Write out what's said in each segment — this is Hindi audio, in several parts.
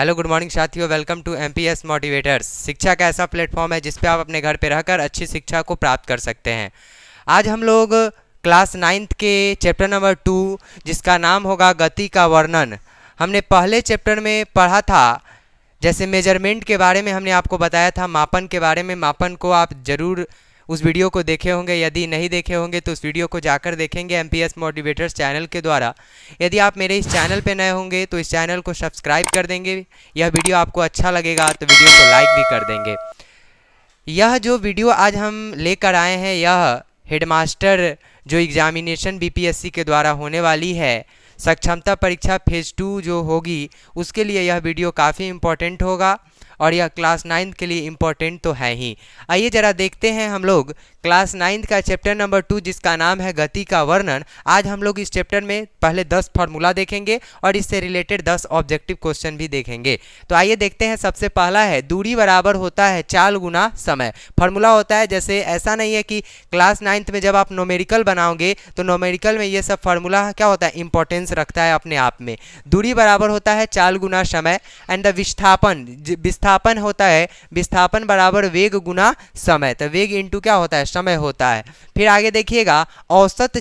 हेलो गुड मॉर्निंग साथियों, वेलकम टू एमपीएस मोटिवेटर्स। शिक्षा का ऐसा प्लेटफॉर्म है जिस पे आप अपने घर पे रहकर अच्छी शिक्षा को प्राप्त कर सकते हैं। आज हम लोग क्लास 9th के चैप्टर नंबर 2 जिसका नाम होगा गति का वर्णन। हमने पहले चैप्टर में पढ़ा था, जैसे मेजरमेंट के बारे में हमने आपको बताया था, मापन के बारे में। मापन को आप ज़रूर उस वीडियो को देखे होंगे, यदि नहीं देखे होंगे तो उस वीडियो को जाकर देखेंगे एमपीएस मोटिवेटर्स चैनल के द्वारा। यदि आप मेरे इस चैनल पे नए होंगे तो इस चैनल को सब्सक्राइब कर देंगे। यह वीडियो आपको अच्छा लगेगा तो वीडियो को लाइक भी कर देंगे। यह जो वीडियो आज हम लेकर आए हैं, यह हेडमास्टर जो एग्जामिनेशन बीपीएससी के द्वारा होने वाली है, सक्षमता परीक्षा फेज़ 2 जो होगी, उसके लिए यह वीडियो काफ़ी इम्पोर्टेंट होगा और यह क्लास 9th के लिए इम्पोर्टेंट तो है ही। आइए ज़रा देखते हैं हम लोग क्लास 9th का चैप्टर नंबर 2 जिसका नाम है गति का वर्णन। आज हम लोग इस चैप्टर में पहले 10 फार्मूला देखेंगे और इससे रिलेटेड 10 ऑब्जेक्टिव क्वेश्चन भी देखेंगे। तो आइए देखते हैं। सबसे पहला है दूरी बराबर होता है चाल गुना समय। फार्मूला होता है, जैसे ऐसा नहीं है कि क्लास 9th में जब आप नोमेरिकल बनाओगे तो नोमेरिकल में ये सब फार्मूला क्या होता है, इंपॉर्टेंस रखता है अपने आप में। दूरी बराबर होता है चाल गुना समय एंड द विस्थापन होता है, विस्थापन बराबर वेग गुना समय। तो वेग इंटू क्या होता है, समय होता है। फिर आगे देखिएगा, औसत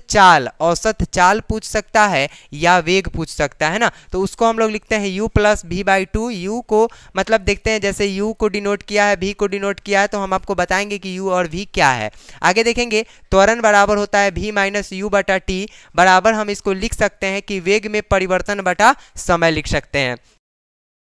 चाल पूछ सकता है या वेग पूछ सकता है ना, तो उसको हम लोग लिखते हैं u plus v by 2। U को मतलब देखते हैं, जैसे u को डिनोट किया है, v को डिनोट किया है, तो हम आपको बताएंगे कि u और v क्या है। आगे देखेंगे, त्वरण बराबर होता है v माइनस यू बटा टी, बराबर हम इसको लिख सकते हैं कि वेग में परिवर्तन बटा समय लिख सकते हैं।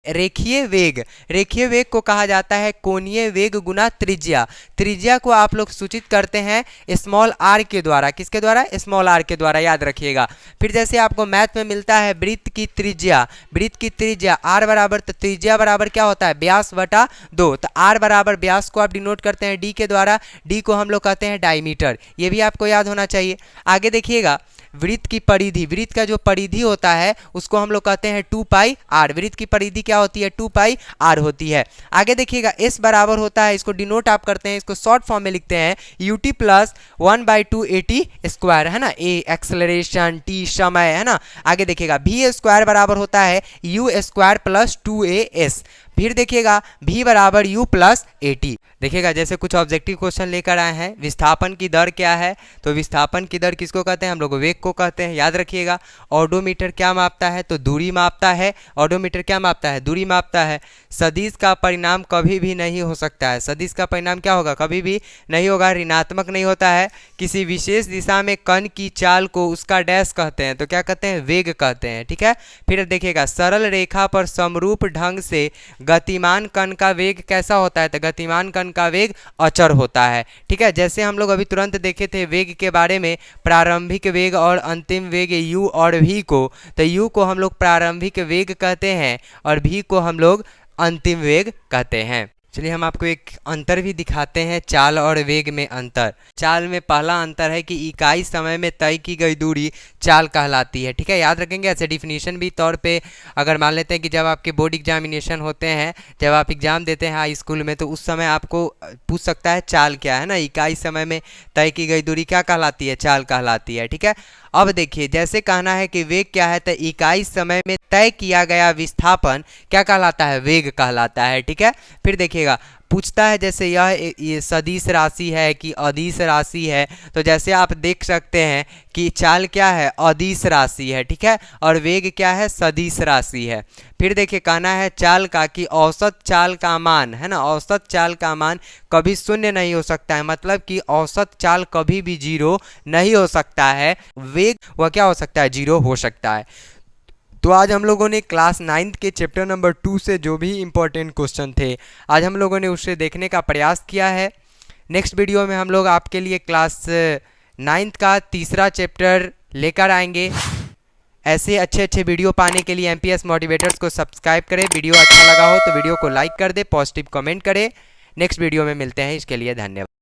रेखीय वेग को कहा जाता है कोणीय वेग गुना त्रिज्या। त्रिज्या को आप लोग सूचित करते हैं स्मॉल आर के द्वारा। किसके द्वारा? स्मॉल आर के द्वारा, याद रखिएगा। फिर जैसे आपको मैथ में मिलता है वृत्त की त्रिज्या आर बराबर, तो त्रिज्या बराबर क्या होता है, व्यास बटा 2। तो आर बराबर व्यास को आप डिनोट करते हैं डी के द्वारा, डी को हम लोग कहते हैं डायमीटर। ये भी आपको याद होना चाहिए। आगे देखिएगा, वृत्त की परिधि, वृत्त का जो परिधि होता है उसको हम लोग कहते हैं 2 पाई आर। वृत्त की परिधि क्या होती है, 2 पाई आर होती है। आगे देखिएगा, एस बराबर होता है, इसको डिनोट आप करते हैं, इसको शॉर्ट फॉर्म में लिखते हैं यूटी प्लस 1/2 AT स्क्वायर, है ना। ए एक्सेलरेशन, टी समय, है ना। आगे देखिएगा, वी स्क्वायर बराबर होता है यू स्क्वायर प्लस 2AS। फिर देखिएगा v बराबर u प्लस AT। देखिएगा, जैसे कुछ ऑब्जेक्टिव क्वेश्चन लेकर आए हैं, विस्थापन की दर क्या है, तो विस्थापन की दर किसको कहते हैं, हम लोग वेग को कहते हैं, याद रखिएगा। ऑडोमीटर क्या मापता है, तो दूरी मापता है। ऑडोमीटर क्या मापता है, दूरी मापता है। सदिश का परिणाम कभी भी नहीं हो सकता है, सदिश का परिणाम क्या होगा, कभी भी नहीं होगा, ऋणात्मक नहीं होता है। किसी विशेष दिशा में कण की चाल को उसका डैश कहते हैं, तो क्या कहते हैं, वेग कहते हैं, ठीक है। फिर देखिएगा, सरल रेखा पर समरूप ढंग से गतिमान कण का वेग कैसा होता है, तो गतिमान कण का वेग अचर होता है, ठीक है। जैसे हम लोग अभी तुरंत देखे थे वेग के बारे में, प्रारंभिक वेग और अंतिम वेग u और v को, तो u को हम लोग प्रारंभिक वेग कहते हैं और v को हम लोग अंतिम वेग कहते हैं। चलिए हम आपको एक अंतर भी दिखाते हैं, चाल और वेग में अंतर। चाल में पहला अंतर है कि इकाई समय में तय की गई दूरी चाल कहलाती है, ठीक है, याद रखेंगे। ऐसे डिफिनीशन भी तौर पे अगर मान लेते हैं कि जब आपके बोर्ड एग्जामिनेशन होते हैं, जब आप एग्ज़ाम देते हैं हाई स्कूल में, तो उस समय आपको पूछ सकता है चाल क्या है ना। इकाई समय में तय की गई दूरी क्या कहलाती है, चाल कहलाती है, ठीक है। अब देखिए, जैसे कहना है कि वेग क्या है, तो इकाई समय में तय किया गया विस्थापन क्या कहलाता है, वेग कहलाता है, ठीक है। फिर देखिएगा, पूछता है जैसे यह सदिश राशि है कि अदिश राशि है, तो जैसे आप देख सकते हैं कि चाल क्या है, अदिश राशि है, ठीक है, और वेग क्या है, सदिश राशि है। फिर देखिए, कहना है चाल का कि औसत चाल का मान, है ना, औसत चाल का मान कभी शून्य नहीं हो सकता है, मतलब कि औसत चाल कभी भी 0 नहीं हो सकता है। वेग वह क्या हो सकता है, 0 हो सकता है। तो आज हम लोगों ने क्लास 9th के चैप्टर नंबर 2 से जो भी इम्पोर्टेंट क्वेश्चन थे, आज हम लोगों ने उसे देखने का प्रयास किया है। नेक्स्ट वीडियो में हम लोग आपके लिए क्लास 9th का तीसरा चैप्टर लेकर आएंगे। ऐसे अच्छे वीडियो पाने के लिए एमपीएस मोटिवेटर्स को सब्सक्राइब करें। वीडियो अच्छा लगा हो तो वीडियो को लाइक कर दे, पॉजिटिव कमेंट करें। नेक्स्ट वीडियो में मिलते हैं, इसके लिए धन्यवाद।